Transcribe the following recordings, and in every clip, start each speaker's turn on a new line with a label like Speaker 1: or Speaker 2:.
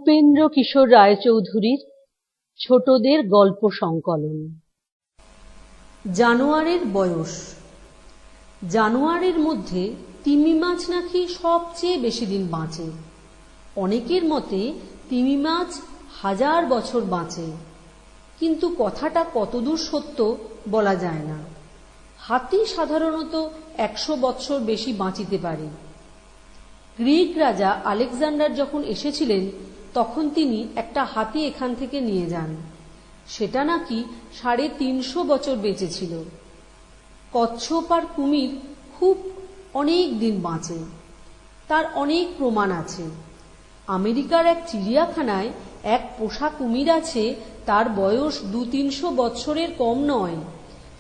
Speaker 1: উপেন্দ্র কিশোর রায়চৌধুরীর ছোটদের গল্প সংকলন। জানোয়ারের বয়স। জানোয়ারের মধ্যে তিমি মাছ নাকি সবচেয়ে বেশি দিন বাঁচে। অনেকের মতে তিমি মাছ 1000 বছর বাঁচে, কিন্তু কথাটা কতদূর সত্য বলা যায় না। হাতি সাধারণত 100 বছর বেশি বাঁচিতে পারে। গ্রিক রাজা আলেকজান্ডার যখন এসেছিলেন তখন তিনি একটা হাতি এখান থেকে নিয়ে যান। সেটা নাকি 350 বছর বেঁচেছিল। কচ্ছপ আর কুমির খুব অনেক দিন বাঁচে, তার অনেক প্রমাণ আছে। আমেরিকার এক চিড়িয়াখানায় এক পোষা কুমির আছে, তার বয়স 200-300 বছরের কম নয়।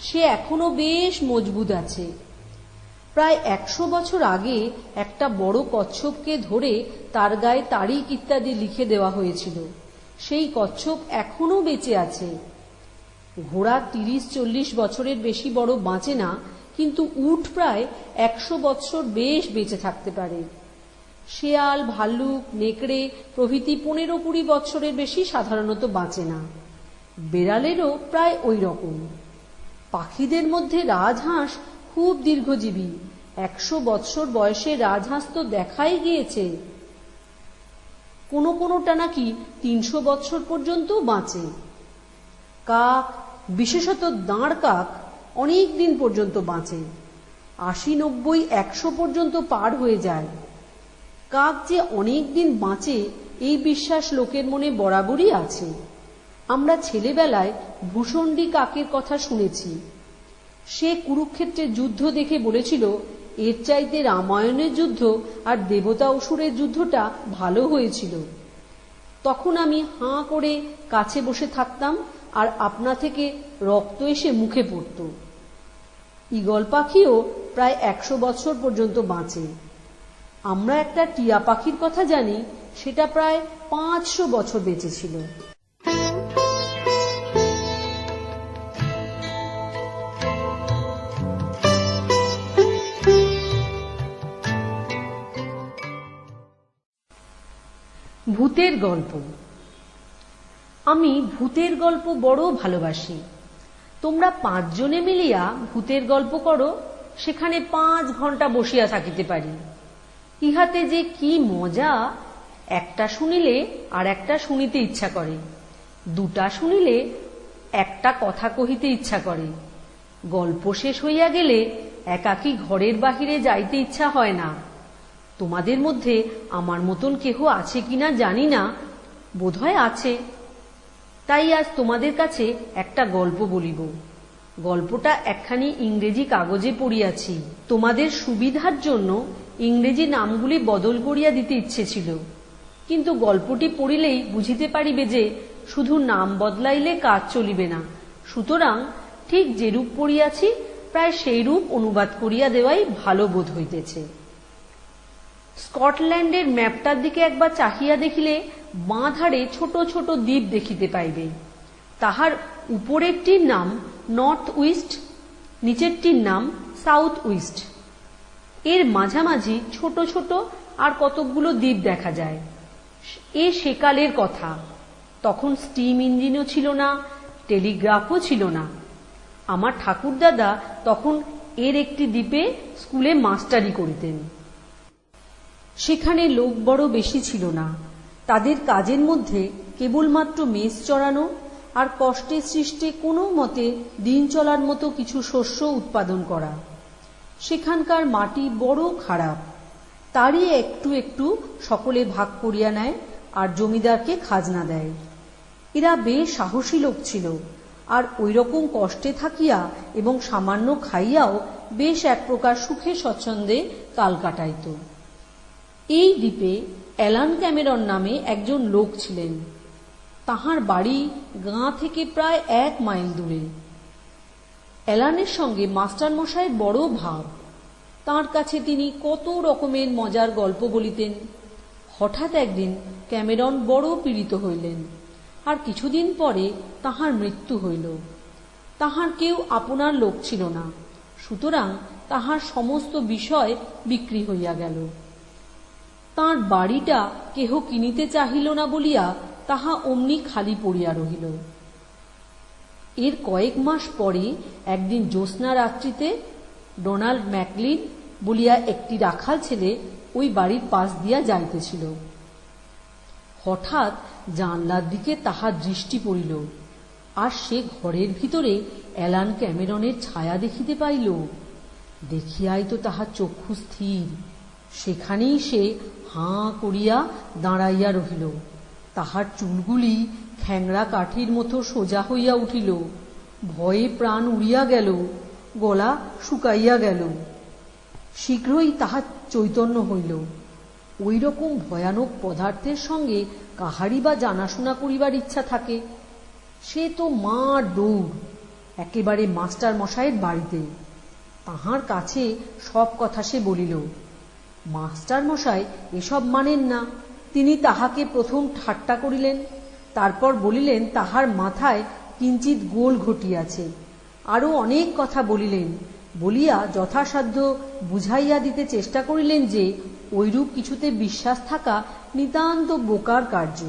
Speaker 1: সে এখনো বেশ মজবুত আছে। প্রায় 100 বছর আগে একটা বড় কচ্ছপকে ধরে তার গায়ে তারিখ ইত্যাদি লিখে দেওয়া হয়েছিল। সেই কচ্ছপ এখনো বেঁচে আছে। ঘোড়া 30-40 বছরের বেশি বড় বাঁচে না, কিন্তু উট প্রায় 100 বছর বেশ বেঁচে থাকতে পারে। শেয়াল, ভাল্লুক, নেকড়ে প্রভৃতি 15-20 বছরের বেশি সাধারণত বাঁচে না। বেড়ালেরও প্রায় ওই রকম। পাখিদের মধ্যে রাজহাঁস খুব দীর্ঘজীবী। 100 বছর বয়সে রাজহাঁস তো দেখাই গিয়েছে। কোনোটা নাকি 300 বছর পর্যন্ত বাঁচে। কাক, বিশেষত দাঁড় কাক, অনেক দিন পর্যন্ত বাঁচে। 80, 90, 100 পর্যন্ত পার হয়ে যায়। কাক যে অনেক দিন বাঁচে এই বিশ্বাস লোকের মনে বরাবরই আছে। আমরা ছেলেবেলায় ভূষণ্ডী কাকের কথা শুনেছি। সে কুরুক্ষেত্রের যুদ্ধ দেখে বলেছিল, এর চাইতে রামায়ণের যুদ্ধ আর দেবতা অসুরের যুদ্ধটা ভালো হয়েছিল। তখন আমি হাঁ করে কাছে বসে থাকতাম আর আপনা থেকে রক্ত এসে মুখে পড়ত। ঈগল পাখিও প্রায় 100 বছর পর্যন্ত বাঁচে। আমরা একটা টিয়া পাখির কথা জানি, সেটা প্রায় 500 বছর বেঁচেছিল। ভূতের গল্প। আমি ভূতের গল্প বড় ভালোবাসি। তোমরা 5 জনে মিলিয়া ভূতের গল্প করো, সেখানে 5 ঘন্টা বসিয়া থাকিতে পারি। ইহাতে যে কি মজা! একটা শুনিলে আর একটা শুনিতে ইচ্ছা করে, 2টা শুনিলে একটা কথা কহিতে ইচ্ছা করে। গল্প শেষ হইয়া গেলে একাকী ঘরের বাহিরে যাইতে ইচ্ছা হয় না। তোমাদের মধ্যে আমার মতন কেহ আছে কিনা জানি না, বোধহয় আছে। তাই আজ তোমাদের কাছে একটা গল্প বলিব। গল্পটা একখানি ইংরেজি কাগজে পড়িয়াছি। তোমাদের সুবিধার জন্য ইংরেজি নামগুলি বদল করিয়া দিতে ইচ্ছে ছিল, কিন্তু গল্পটি পড়িলেই বুঝিতে পারিবে যে শুধু নাম বদলাইলে কাজ চলিবে না। সুতরাং ঠিক যেরূপ পড়িয়াছি প্রায় সেই রূপ অনুবাদ করিয়া দেওয়াই ভালো বোধ হইতেছে। স্কটল্যান্ডের ম্যাপটার দিকে একবার চাহিয়া দেখিলে বাঁ ধারে ছোট ছোট দ্বীপ দেখিতে পাইবে। তাহার উপরেরটির নাম নর্থ ইস্ট, নিচেরটির নাম সাউথ ইস্ট। এর মাঝামাঝি ছোট ছোট আর কতকগুলো দ্বীপ দেখা যায়। এ সেকালের কথা। তখন স্টিম ইঞ্জিনও ছিল না, টেলিগ্রাফও ছিল না। আমার ঠাকুরদাদা তখন এর একটি দ্বীপে স্কুলে মাস্টারি করিতেন। সেখানে লোক বড় বেশি ছিল না। তাদের কাজের মধ্যে কেবলমাত্র মেষ চড়ানো আর কষ্টে সৃষ্টে কোনো মতে দিন চলার মতো কিছু শস্য উৎপাদন করা। সেখানকার মাটি বড় খারাপ, তারই একটু একটু সকলে ভাগ করিয়া নেয় আর জমিদারকে খাজনা দেয়। এরা বেশ সাহসী লোক ছিল, আর ওই রকম কষ্টে থাকিয়া এবং সামান্য খাইয়াও বেশ এক প্রকার সুখে স্বচ্ছন্দে কাল কাটাইত। এই দ্বীপে অ্যালান ক্যামেরন নামে একজন লোক ছিলেন। তাহার বাড়ি গাঁ থেকে প্রায় 1 মাইল দূরে। অ্যালানের সঙ্গে মাস্টার মশাইয়ের বড় ভাব। তাঁর কাছে তিনি কত রকমের মজার গল্প বলিতেন। হঠাৎ একদিন ক্যামেরন বড় পীড়িত হইলেন, আর কিছুদিন পরে তাহার মৃত্যু হইল। তাহার কেউ আপনার লোক ছিল না, সুতরাং তাহার সমস্ত বিষয় বিক্রি হইয়া গেল। তাঁর বাড়িটা কেহ কিনিতে চাহিল না বলিয়া তাহা অমনি খালি পড়িয়া রহিল। এর কয়েক মাস পরে একদিন জ্যোৎস্না রাত্রিতে ডোনাল্ড ম্যাকলিন বলিয়া একটি রাখাল ছেলে ওই বাড়ির পাশ দিয়া যাইতেছিল। হঠাৎ জানলার দিকে তাহার দৃষ্টি পড়িল, আর সে ঘরের ভিতরে অ্যালান ক্যামেরনের ছায়া দেখিতে পাইল। দেখিয়াই তো তাহার চক্ষু স্থির। সেখানেই সে হাঁ করিয়া দাঁড়াইয়া রহিল। তাহার চুলগুলি খ্যাংড়া কাঠির মতো সোজা হইয়া উঠিল। ভয়ে প্রাণ উড়িয়া গেল, গলা শুকাইয়া গেল। শীঘ্রই তাহার চৈতন্য হইল। ওই রকম ভয়ানক পদার্থের সঙ্গে কাহারই বা জানাশোনা করিবার ইচ্ছা থাকে? সে তো মার দৌড় একেবারে মাস্টার মশাইয়ের বাড়িতে। তাহার কাছে সব কথা সে বলিল। মাস্টার মশাই এসব মানেন না। তিনি তাহাকে প্রথম ঠাট্টা করিলেন, তারপর বলিলেন তাহার মাথায় কিঞ্চিত গোল ঘটিয়াছে। আরও অনেক কথা বলিলেন। বলিয়া যথাসাধ্য বুঝাইয়া দিতে চেষ্টা করিলেন যে ঐরূপ কিছুতে বিশ্বাস থাকা নিতান্ত বোকার কার্য।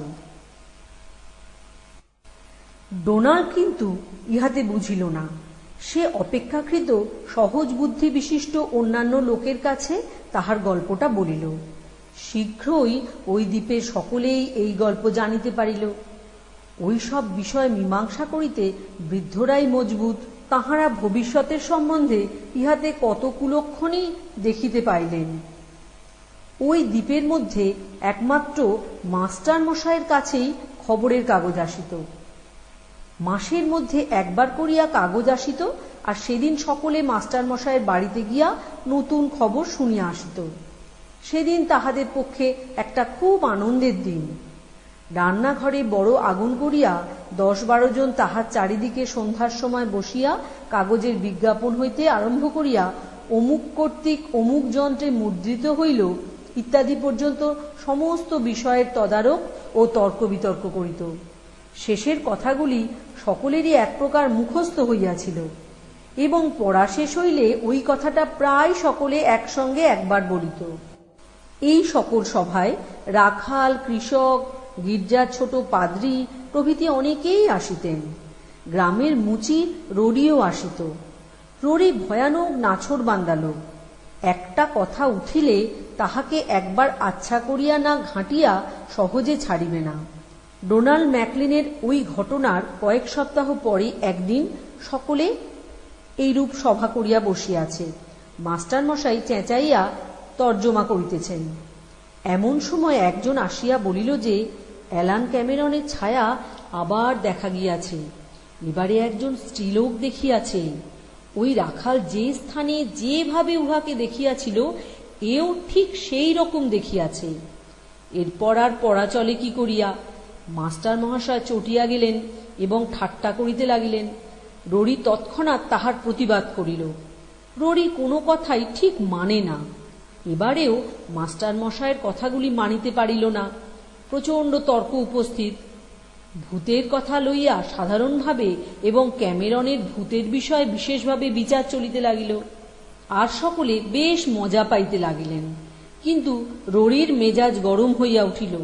Speaker 1: ডোনাল্ড কিন্তু ইহাতে বুঝিল না। সে অপেক্ষাকৃত সহজ বুদ্ধি বিশিষ্ট অন্যান্য লোকের কাছে তাহার গল্পটা বলিল। শীঘ্রই ওই দ্বীপের সকলেই এই গল্প জানিতে পারিল। ওই সব বিষয় মীমাংসা করিতে বৃদ্ধরাই মজবুত। তাহারা ভবিষ্যতের সম্বন্ধে ইহাতে কত কুলক্ষণই দেখিতে পাইলেন। ওই দ্বীপের মধ্যে একমাত্র মাস্টার মশাইয়ের কাছেই খবরের কাগজ আসিত। মাসের মধ্যে একবার করিয়া কাগজ আসিত, আর সেদিন সকলে মাস্টার মশাইয়ের বাড়িতে গিয়া নতুন খবর শুনিয়া আসিত। সেদিন তাহাদের পক্ষে একটা খুব আনন্দের দিন। রান্নাঘরে বড় আগুন করিয়া 10-12 জন তাহার চারিদিকে সন্ধ্যার সময় বসিয়া কাগজের বিজ্ঞাপন হইতে আরম্ভ করিয়া অমুক কর্তৃক অমুক যন্ত্রে মুদ্রিত হইল ইত্যাদি পর্যন্ত সমস্ত বিষয়ের তদারক ও তর্ক বিতর্ক করিত। শেষের কথাগুলি সকলেরই এক প্রকার মুখস্থ হইয়াছিল, এবং পড়া শেষ হইলে ওই কথাটা প্রায় সকলে একসঙ্গে একবার বলিত। এই সকল সভায় রাখাল, কৃষক, গির্জার ছোট পাদ্রী প্রভৃতি অনেকেই আসিতেন। গ্রামের মুচি রোড়িও আসিত। রোড়ি ভয়ানক নাছোড়বান্দা লোক। একটা কথা উঠিলে তাহাকে একবার আচ্ছা করিয়া না ঘাঁটিয়া সহজে ছাড়িবে না। ডোনাল্ড ম্যাকলিনের ওই ঘটনার কয়েক সপ্তাহ পরে একদিন সকলে এইরূপ সভা করিয়া বসিয়াছে। মাস্টার মশাই চেঁচাইয়া তর্জমা করিতেছেন। এমন সময় একজন আসিয়া বলিল যে অ্যালান ক্যামেরনের ছায়া আবার দেখা গিয়াছে। এবারে একজন স্ত্রীলোক দেখিয়াছে। ওই রাখাল যে স্থানে যেভাবে উহাকে দেখিয়াছিল, এও ঠিক সেই রকম দেখিয়াছে। এরপর আর পড়া চলে কি করিয়া? মাস্টার মহাশয় চটিয়া গেলেন এবং ঠাট্টা করিতে লাগিলেন। রোড়ি তৎক্ষণাৎ তাহার প্রতিবাদ করিল। রোড়ি কোনো কথাই ঠিক মানে না। এবারেও মাস্টার মশায়ের কথাগুলি মানিতে পারিল না। প্রচণ্ড তর্ক উপস্থিত। ভূতের কথা লইয়া সাধারণভাবে এবং ক্যামেরনের ভূতের বিষয়ে বিশেষভাবে বিচার চলিতে লাগিল। আর সকলে বেশ মজা পাইতে লাগিলেন। কিন্তু রোড়ির মেজাজ গরম হইয়া উঠিল।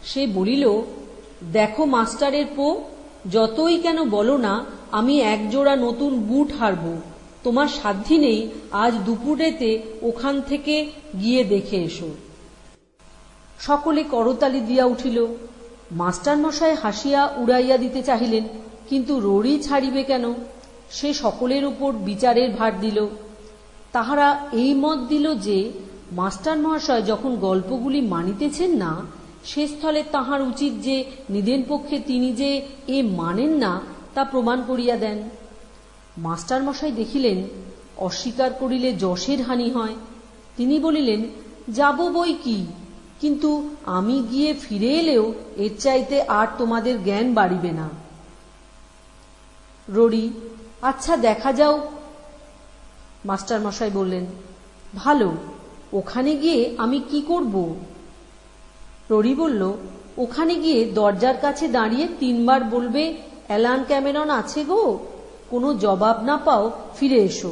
Speaker 1: সে বলিল, দেখো মাস্টারের পো, যতই কেন বলো না, আমি একজোড়া নতুন বুট হারব। তোমার সাধ্যি নেই আজ দুপুরেতে ওখান থেকে গিয়ে দেখে এসো। সকলে করতালি দিয়া উঠিল। মাস্টার মশাই হাসিয়া উড়াইয়া দিতে চাহিলেন, কিন্তু রোড়ি ছাড়িবে কেন? সে সকলের উপর বিচারের ভার দিল। তাহারা এই মত দিল যে মাস্টার মহাশয় যখন গল্পগুলি মানিতেছেন না, সে স্থলে তাহার উচিত যে নিদেন পক্ষে তিনি যে এ মানেন না তা প্রমাণ করিয়া দেন। মাস্টার মশাই দেখিলেন অস্বীকার করিলে যশের হানি হয়। তিনি বলিলেন, যাব বই কি, কিন্তু আমি গিয়ে ফিরে এলেও এর চাইতে আর তোমাদের জ্ঞান বাড়িবে না। রোড়ি, আচ্ছা দেখা যাও। মাস্টার মশাই বললেন, ভালো, ওখানে গিয়ে আমি কি করব? রোড়ি বলল, ওখানে গিয়ে দরজার কাছে দাঁড়িয়ে 3 বার বলবে, অ্যালান ক্যামেরন আছে গো। কোনো জবাব না পাও, ফিরে এসো।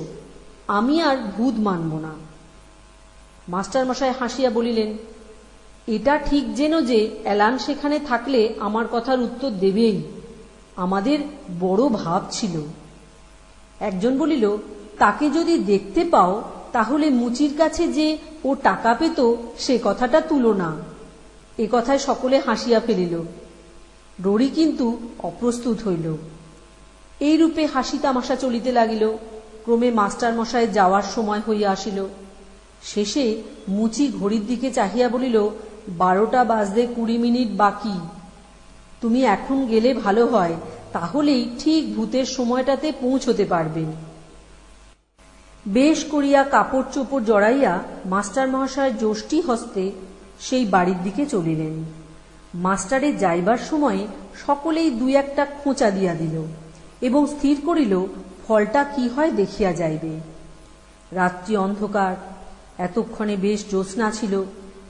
Speaker 1: আমি আর ভূত মানব না। মাস্টার মশাই হাসিয়া বলিলেন, এটা ঠিক যেন যে অ্যালান সেখানে থাকলে আমার কথার উত্তর দেবেই। আমাদের বড় ভাব ছিল। একজন বলিল, তাকে যদি দেখতে পাও তাহলে মুচির কাছে যে ও টাকা পেত সে কথাটা তুলো না। এ কথায় সকলে হাসিয়া ফেলিল। ররি কিন্তু অপ্রস্তুত হইল। এইরূপে হাসি তামাশা চলিতে লাগিল। ক্রমে মাস্টার মশাই যাওয়ার সময় হইয়া আসিল। শেষে মুচি ঘড়ির দিকে চাহিয়া বলিল, 12টা বাজতে 20 মিনিট বাকি। তুমি এখন গেলে ভালো হয়, তাহলেই ঠিক ভূতের সময়টাতে পৌঁছতে পারবে। বেশ করিয়া কাপড় চোপড় জড়াইয়া মাস্টার মহাশয় যষ্টি হস্তে সেই বাড়ির দিকে চলিলেন। মাস্টারের যাইবার সময় সকলেই 2-1টা খোঁচা দিয়া দিল এবং স্থির করিল ফলটা কি হয় দেখিয়া যাইবে। রাত্রি অন্ধকার। এতক্ষণে বেশ জ্যোৎস্না ছিল,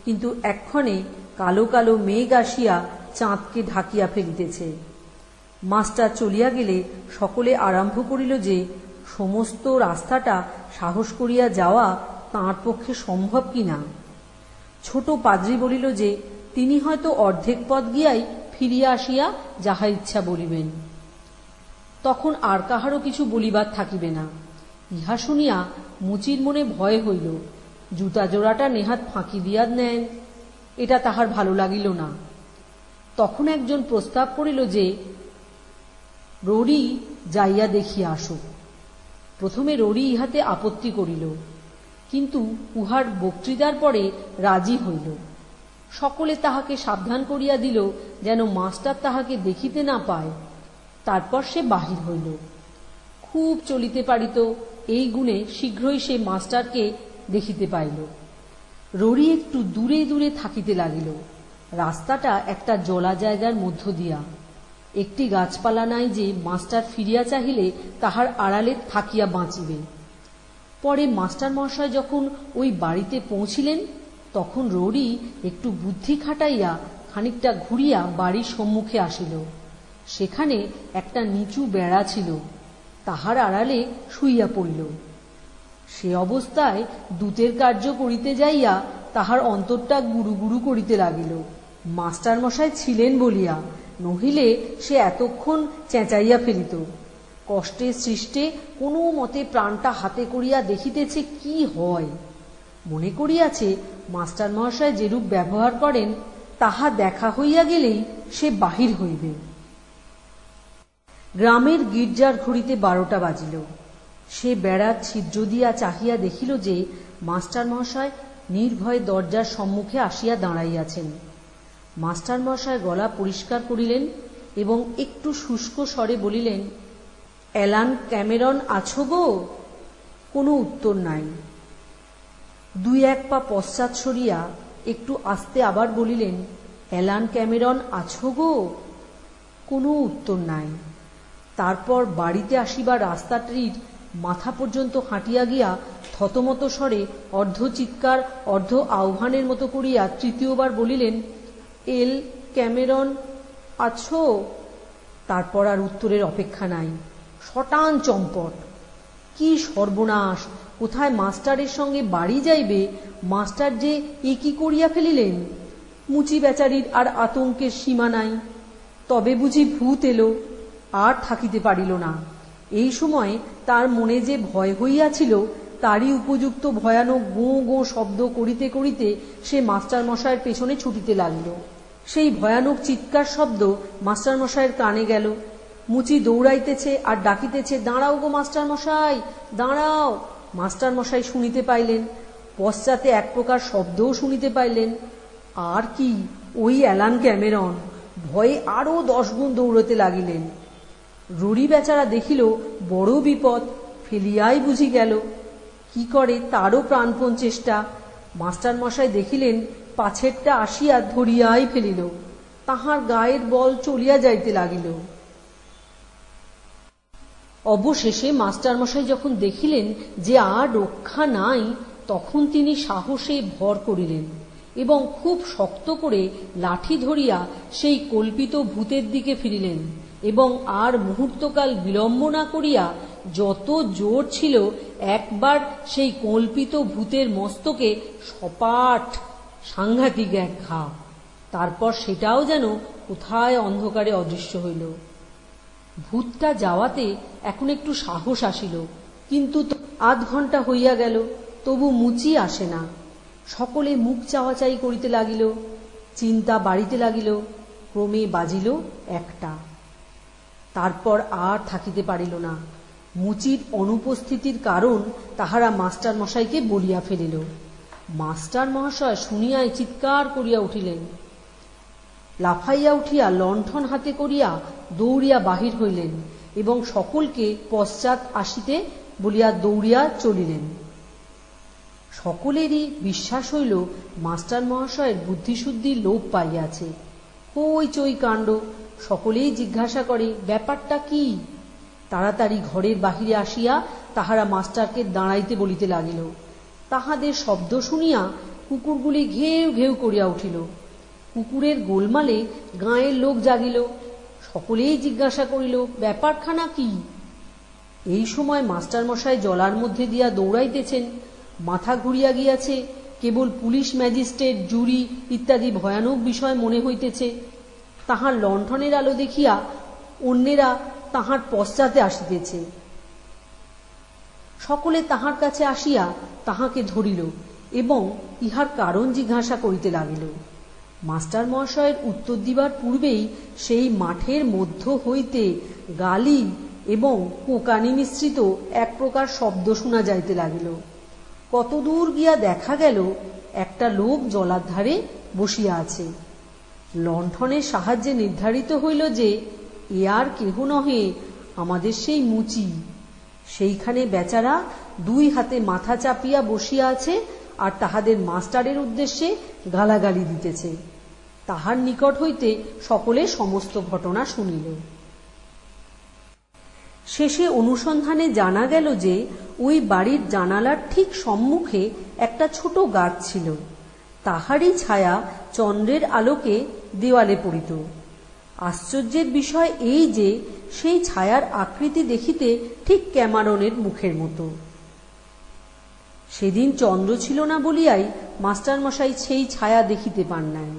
Speaker 1: কিন্তু এক্ষণে কালো কালো মেঘ আসিয়া চাঁদকে ঢাকিয়া ফেলিতেছে। মাস্টার চলিয়া গেলে সকলে আরম্ভ করিল যে সমস্ত রাস্তাটা সাহস করিয়া যাওয়া তাঁর পক্ষে সম্ভব কিনা। ছোট পাদ্রী বলিল যে তিনি হয়তো অর্ধেক পথ গিয়াই ফিরিয়া আসিয়া যাহা ইচ্ছা বলিবেন। তখন আর কাহারও কিছু বলিবার থাকিবে না। ইহা শুনিয়া মুচির মনে ভয় হইল। জুতা জোড়াটা নেহাত ফাঁকি দিয়া নেন, এটা তাহার ভালো লাগিল না। তখন একজন প্রস্তাব করিল যে ররি যাইয়া দেখিয়া আসুক। প্রথমে ররি ইহাতে আপত্তি করিল, কিন্তু উহার বক্তৃতার পরে রাজি হইল। সকলে তাহাকে সাবধান করিয়া দিল যেন মাস্টার তাহাকে দেখিতে না পায়। তারপর সে বাহির হইল। খুব চলিতে পারিত, এই গুণে শীঘ্রই সে মাস্টারকে দেখিতে পাইল। ররি একটু দূরে দূরে থাকিতে লাগিল। রাস্তাটা একটা জলা জায়গার মধ্য দিয়া। একটি গাছপালা নাই যে মাস্টার ফিরিয়া চাহিলে তাহার আড়ালে থাকিয়া বাঁচিবে। পরে মাস্টার মহাশয় যখন ওই বাড়িতে পৌঁছিলেন, তখন ররি একটু বুদ্ধি খাটাইয়া খানিকটা ঘুরিয়া বাড়ির সম্মুখে আসিল। সেখানে একটা নিচু বেড়া ছিল, তাহার আড়ালে শুইয়া পড়িল। সে অবস্থায় দূতের কার্য করিতে যাইয়া তাহার অন্তরটা গুরু গুরু করিতে লাগিল, মাস্টার মশাই ছিলেন বলিয়া, নহিলে সে এতক্ষণ চেঁচাইয়া ফেলিত। কষ্টের সৃষ্টে কোনো মতে প্রাণটা হাতে করিয়া দেখিতেছে কি হয়। মনে করিয়াছে মাস্টার মহাশয় যেরূপ ব্যবহার করেন তাহা দেখা হইয়া গেলেই সে বাহির হইবে। গ্রামের গির্জার ঘড়িতে 12টা বাজিল। সে বেড়ার ছিদ্র দিয়া চাহিয়া দেখিল যে মাস্টার মহাশয় নির্ভয়ে দরজার সম্মুখে আসিয়া দাঁড়াইয়াছেন। মাস্টার মহাশয় গলা পরিষ্কার করিলেন এবং একটু শুষ্ক স্বরে বলিলেন, অ্যালান ক্যামেরন আছো গো? কোনো উত্তর নাই। 2-1 পা পশ্চাৎ সরিয়া একটু আস্তে আবার বলিলেন, অ্যালান ক্যামেরন আছো গো? কোনো উত্তর নাই। তারপর বাড়িতে আসিবার রাস্তাটির মাথা পর্যন্ত হাঁটিয়া গিয়া থতমত স্বরে অর্ধ চিৎকার অর্ধ আহ্বানের মতো করিয়া তৃতীয়বার বলিলেন, এল ক্যামেরন আছো? তারপর আর উত্তরের অপেক্ষা নাই। শটান চম্পট। কি সর্বনাশ! কোথায় মাস্টারের সঙ্গে বাড়ি যাইবে, মাস্টার যে এ কি করিয়া ফেলিলেন। মুচি বেচারির আর আতঙ্কের সীমা নাই। তবে বুঝি ভূত এলো। আর থাকিতে পারিল না। এই সময় তার মনে যে ভয় হইয়াছিল তারই উপযুক্ত ভয়ানক গোঁ গোঁ শব্দ করিতে করিতে সে মাস্টার মশায়ের পেছনে ছুটিতে লাগিল। সেই ভয়ানক চিৎকার শব্দ মাস্টার মশায়ের কানে গেল। মুচি দৌড়াইতেছে আর ডাকিতেছে, দাঁড়াও গো মাস্টার মশাই, দাঁড়াও। মাস্টার মশাই শুনিতে পাইলেন, পশ্চাতে এক প্রকার শব্দও শুনিতে পাইলেন। আর কি, ওই অ্যালান ক্যামেরন। ভয়ে আরো 10 গুণ দৌড়তে লাগিলেন। ররি বেচারা দেখিল বড় বিপদ, ফেলিয়াই বুঝি গেল। কি করে তারও প্রাণপণ চেষ্টা। মাস্টার মশাই দেখিলেন পাছেরটা আসিয়া ধরিয়াই ফেলিল। তাহার গায়ের বল চলিয়া যাইতে লাগিল। অবশেষে মাস্টার মশাই যখন দেখিলেন যে আর রক্ষা নাই, তখন তিনি সাহসে ভর করিলেন এবং খুব শক্ত করে লাঠি ধরিয়া সেই কল্পিত ভূতের দিকে ফিরিলেন এবং আর মুহূর্তকাল বিলম্ব না করিয়া যত জোর ছিল একবার সেই কল্পিত ভূতের মস্তকে সপাট সাংঘাতিক এক ঘা। তারপর সেটাও যেন কোথায় অন্ধকারে অদৃশ্য হইল। ভূতটা যাওয়াতে এখন একটু সাহস আসিল, কিন্তু আধ ঘণ্টা হইয়া গেল, তবু মুচি আসে না। সকলে মুখ চাওয়াচাই করিতে লাগিল, চিন্তা বাড়িতে লাগিল। ক্রমে বাজিল 1টা। তারপর আর থাকিতে পারিল না। মুচির অনুপস্থিতির কারণ তাহারা মাস্টার মশাইকে বলিয়া ফেলিল। মাস্টার মহাশয় শুনিয়াই চিৎকার করিয়া উঠিলেন। লাফাইয়া উঠিয়া লণ্ঠন হাতে করিয়া দৌড়িয়া বাহির হইলেন এবং সকলকে পশ্চাৎ আসিতে বলিয়া দৌড়িয়া চলিলেন। সকলেরই বিশ্বাস হইল মাস্টার মহাশয়ের বুদ্ধিশুদ্ধি লোপ পাইয়াছে। হইচই কাণ্ড। সকলেই জিজ্ঞাসা করে, ব্যাপারটা কি? তাড়াতাড়ি ঘরের বাহিরে আসিয়া তাহারা মাস্টারকে দাঁড়াইতে বলিতে লাগিল। তাহাদের শব্দ শুনিয়া কুকুরগুলি ঘেউ ঘেউ করিয়া উঠিল। কুকুরের গোলমালে গাঁয়ের লোক জাগিল। সকলেই জিজ্ঞাসা করিল, ব্যাপারখানা কি? এই সময় মাস্টার মশাই জলার মধ্যে দিয়া দৌড়াইতেছেন। মাথা ঘুরিয়া গিয়াছে। কেবল পুলিশ ম্যাজিস্ট্রেট, জুরি ইত্যাদি ভয়ানক বিষয় মনে হইতেছে। তাহার লণ্ঠনের আলো দেখিয়া অন্যেরা তাহার পশ্চাতে আসিতেছে। সকলে তাহার কাছে আসিয়া তাহাকে ধরিল এবং ইহার কারণ জিজ্ঞাসা করিতে লাগিল। মাস্টার মহাশয়ের উত্তর দিবার পূর্বেই সেই মাঠের মধ্য হইতে গালি এবং কোঁকানি মিশ্রিত এক প্রকার শব্দ শোনা যাইতে লাগিল। কতদূর গিয়া দেখা গেল একটা লোক জলার ধারে বসিয়া আছে। লণ্ঠনের সাহায্যে নির্ধারিত হইল যে এ আর কেহ নহে, আমাদের সেই মুচি। সেইখানে বেচারা 2 হাতে মাথা চাপিয়া বসিয়া আছে আর তাহাদের মাস্টারের উদ্দেশ্যে গালাগালি দিতেছে। তাহার নিকট হইতে সকলে সমস্ত ঘটনা শুনিল। শেষে অনুসন্ধানে জানা গেল যে ওই বাড়ির জানালার ঠিক সম্মুখে একটা ছোট গাছ ছিল। তাহারই ছায়া চন্দ্রের আলোকে দেওয়ালে পড়িত। আশ্চর্যের বিষয় এই যে সেই ছায়ার আকৃতি দেখিতে ঠিক ক্যামারনের মুখের মতো। সেদিন চন্দ্র ছিল না বলিয়াই মাস্টার মশাই সেই ছায়া দেখিতে পান নাই।